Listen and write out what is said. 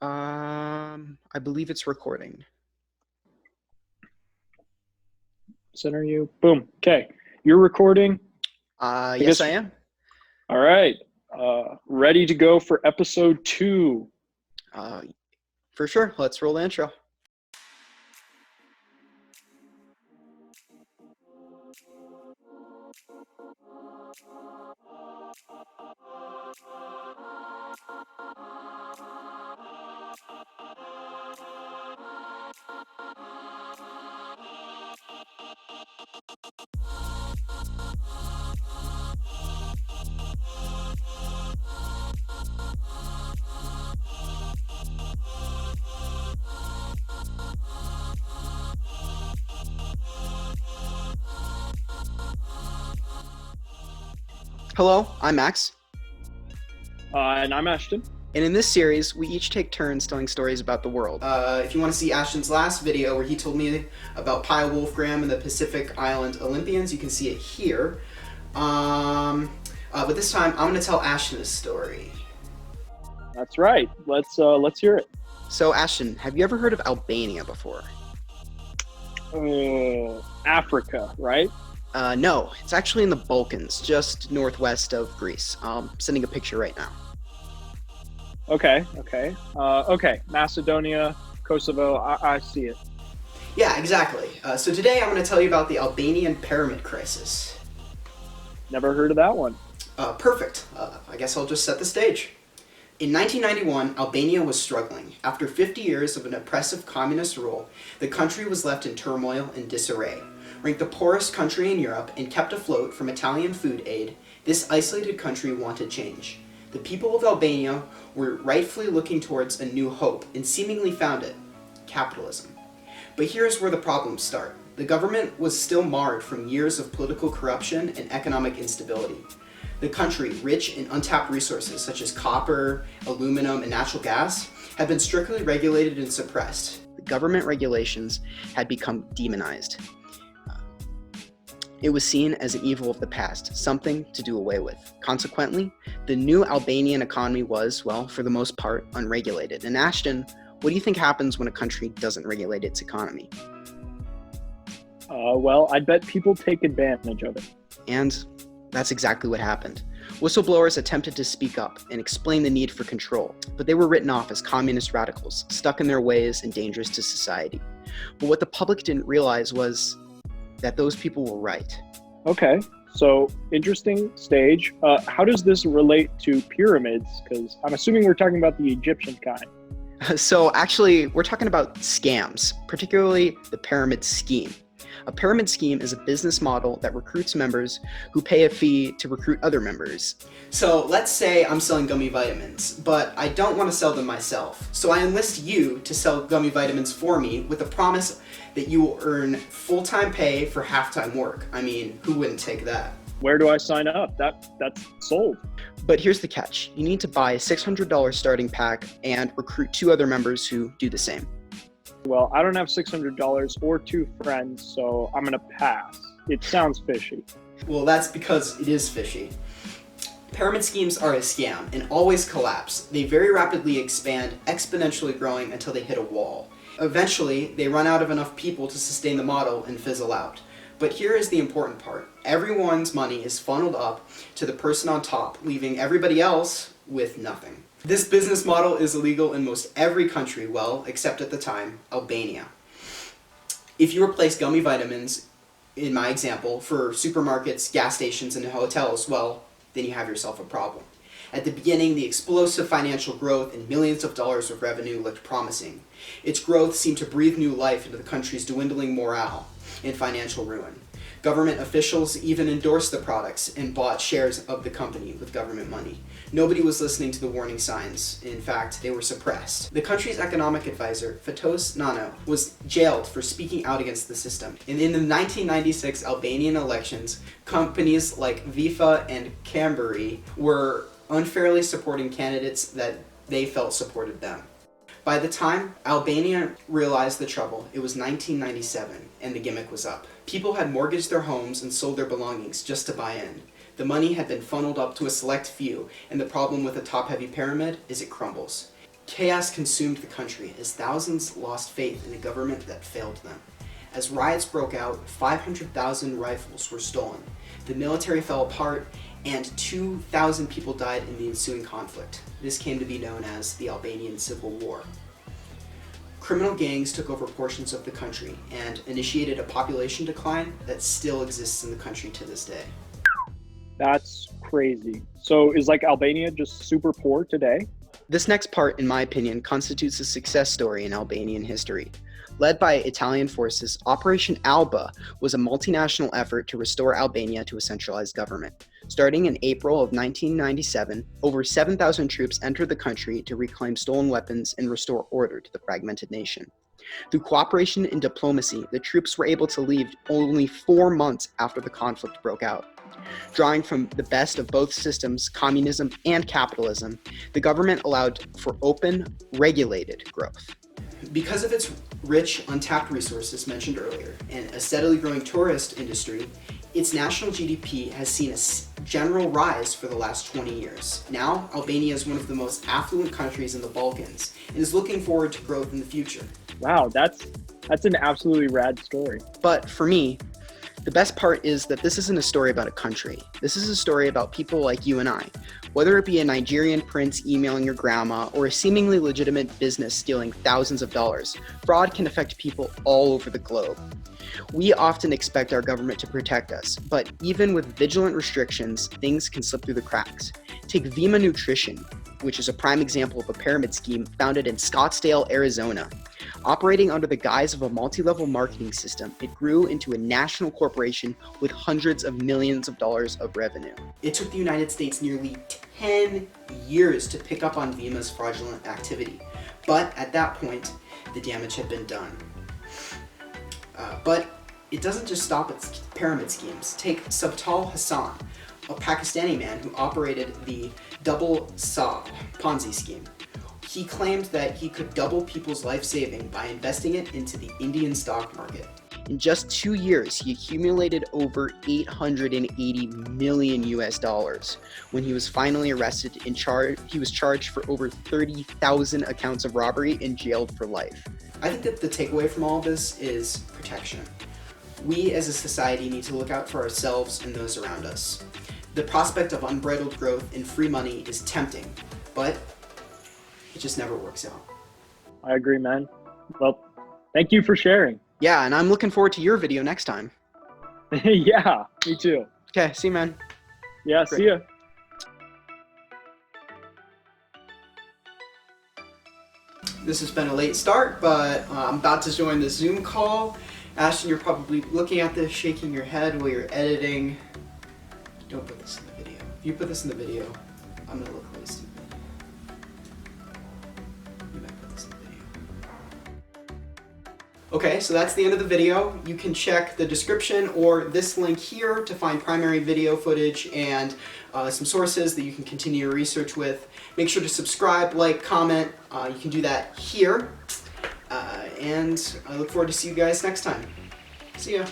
I believe it's recording. Center you. Boom. Okay. You're recording. Yes, I am. All right. Ready to go for episode 2. For sure. Let's roll the intro. Hello, I'm Max. And I'm Ashton. And in this series, we each take turns telling stories about the world. If you want to see Ashton's last video where he told me about Pi Wolfgram and the Pacific Island Olympians, you can see it here. But this time, I'm going to tell Ashton a story. That's right. Let's hear it. So, Ashton, have you ever heard of Albania before? Africa, right? No, it's actually in the Balkans, just northwest of Greece. Sending a picture right now. Okay. Macedonia, Kosovo, I see it. Yeah, exactly. So today I'm going to tell you about the Albanian pyramid crisis. Never heard of that one. Perfect. I guess I'll just set the stage. In 1991, Albania was struggling. After 50 years of an oppressive communist rule, the country was left in turmoil and disarray. Ranked the poorest country in Europe and kept afloat from Italian food aid, this isolated country wanted change. The people of Albania were rightfully looking towards a new hope and seemingly found it: capitalism. But here's where the problems start. The government was still marred from years of political corruption and economic instability. The country, rich in untapped resources such as copper, aluminum, and natural gas, had been strictly regulated and suppressed. The government regulations had become demonized. It was seen as an evil of the past, something to do away with. Consequently, the new Albanian economy was, well, for the most part, unregulated. And Ashton, what do you think happens when a country doesn't regulate its economy? Well, I bet people take advantage of it. And that's exactly what happened. Whistleblowers attempted to speak up and explain the need for control, but they were written off as communist radicals, stuck in their ways and dangerous to society. But what the public didn't realize was that those people were right. Okay, so interesting stage. How does this relate to pyramids? Because I'm assuming we're talking about the Egyptian kind. So actually, we're talking about scams, particularly the pyramid scheme. A pyramid scheme is a business model that recruits members who pay a fee to recruit other members. So let's say I'm selling gummy vitamins, but I don't want to sell them myself. So I enlist you to sell gummy vitamins for me with the promise that you will earn full-time pay for half-time work. I mean, who wouldn't take that? Where do I sign up? That's sold. But here's the catch. You need to buy a $600 starting pack and recruit 2 other members who do the same. Well, I don't have $600 or 2 friends, so I'm gonna pass. It sounds fishy. Well, that's because it is fishy. Pyramid schemes are a scam and always collapse. They very rapidly expand, exponentially growing until they hit a wall. Eventually, they run out of enough people to sustain the model and fizzle out. But here is the important part. Everyone's money is funneled up to the person on top, leaving everybody else with nothing. This business model is illegal in most every country, well, except at the time, Albania. If you replace gummy vitamins, in my example, for supermarkets, gas stations, and hotels, well, then you have yourself a problem. At the beginning, the explosive financial growth and millions of dollars of revenue looked promising. Its growth seemed to breathe new life into the country's dwindling morale and financial ruin. Government officials even endorsed the products and bought shares of the company with government money. Nobody was listening to the warning signs. In fact, they were suppressed. The country's economic advisor, Fatos Nano, was jailed for speaking out against the system. And in the 1996 Albanian elections, companies like Vifa and Cambry were unfairly supporting candidates that they felt supported them. By the time Albania realized the trouble, it was 1997, and the gimmick was up. People had mortgaged their homes and sold their belongings just to buy in. The money had been funneled up to a select few, and the problem with a top-heavy pyramid is it crumbles. Chaos consumed the country as thousands lost faith in a government that failed them. As riots broke out, 500,000 rifles were stolen. The military fell apart, and 2,000 people died in the ensuing conflict. This came to be known as the Albanian Civil War. Criminal gangs took over portions of the country and initiated a population decline that still exists in the country to this day. That's crazy. So is like Albania just super poor today? This next part, in my opinion, constitutes a success story in Albanian history. Led by Italian forces, Operation Alba was a multinational effort to restore Albania to a centralized government. Starting in April of 1997, over 7,000 troops entered the country to reclaim stolen weapons and restore order to the fragmented nation. Through cooperation and diplomacy, the troops were able to leave only 4 months after the conflict broke out. Drawing from the best of both systems, communism and capitalism, the government allowed for open, regulated growth. Because of its rich, untapped resources mentioned earlier, and a steadily growing tourist industry, its national GDP has seen a general rise for the last 20 years. Now, Albania is one of the most affluent countries in the Balkans and is looking forward to growth in the future. Wow, that's an absolutely rad story. But for me, the best part is that this isn't a story about a country. This is a story about people like you and I. Whether it be a Nigerian prince emailing your grandma or a seemingly legitimate business stealing thousands of dollars, fraud can affect people all over the globe. We often expect our government to protect us, but even with vigilant restrictions, things can slip through the cracks. Take Vima Nutrition, which is a prime example of a pyramid scheme founded in Scottsdale, Arizona. Operating under the guise of a multi-level marketing system, it grew into a national corporation with hundreds of millions of dollars of revenue. It took the United States nearly 10 years to pick up on Vima's fraudulent activity, but at that point, the damage had been done. But it doesn't just stop at pyramid schemes. Take Sabtal Hassan, a Pakistani man who operated the double saw Ponzi scheme. He claimed that he could double people's life saving by investing it into the Indian stock market. In just 2 years, he accumulated over $880 million US. When he was finally arrested he was charged for over 30,000 accounts of robbery and jailed for life. I think that the takeaway from all of this is protection. We as a society need to look out for ourselves and those around us. The prospect of unbridled growth and free money is tempting, but it just never works out. I agree, man. Well, thank you for sharing. Yeah, and I'm looking forward to your video next time. Yeah, me too. Okay, see you, man. Yeah, Great. See ya. This has been a late start, but I'm about to join the Zoom call. Ashton, you're probably looking at this, shaking your head while you're editing. Don't put this in the video. If you put this in the video, I'm gonna look really stupid. You might put this in the video. Okay, so that's the end of the video. You can check the description or this link here to find primary video footage and some sources that you can continue your research with. Make sure to subscribe, like, comment. You can do that here. And I look forward to see you guys next time. See ya.